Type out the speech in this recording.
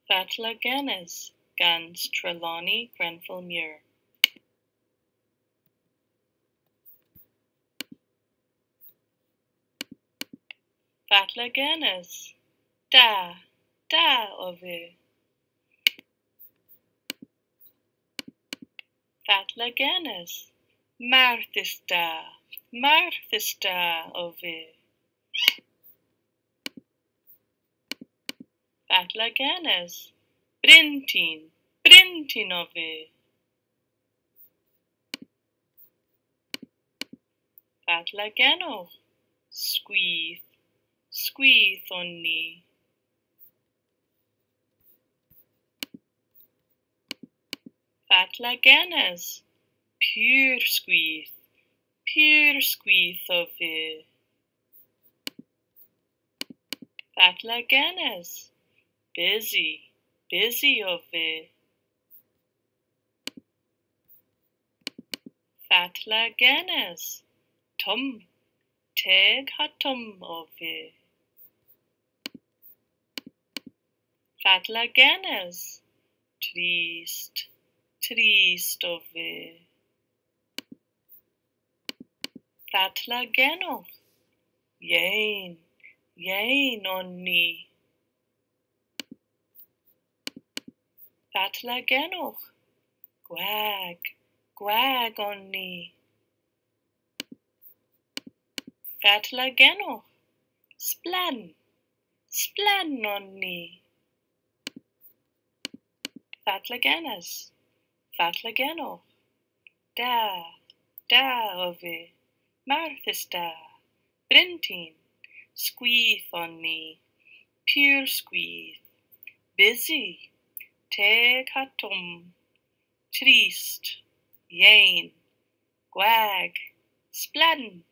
Fatlagenes gan Trelawney Grenfell Muir. Fatlagenes, da ove. Fatlagenes, Marthista ove. Fatlagenes, Brintin ove. Fatlageno, squeath onni. Fatlagenes, pure squeath ove. Fatlagenes, busy ove. Fatlagenes, teg hatum ove. Fatlagenes, trist ove. Fatlageno, yein onni. Fatlageno, gwag onni. Fatlageno, splen onni. Fatlagenes, fatlageno, da ove. Marthista, Brintin, squeath onni, pure squeath, busy, teg hatum, trist, yein, gwag, splen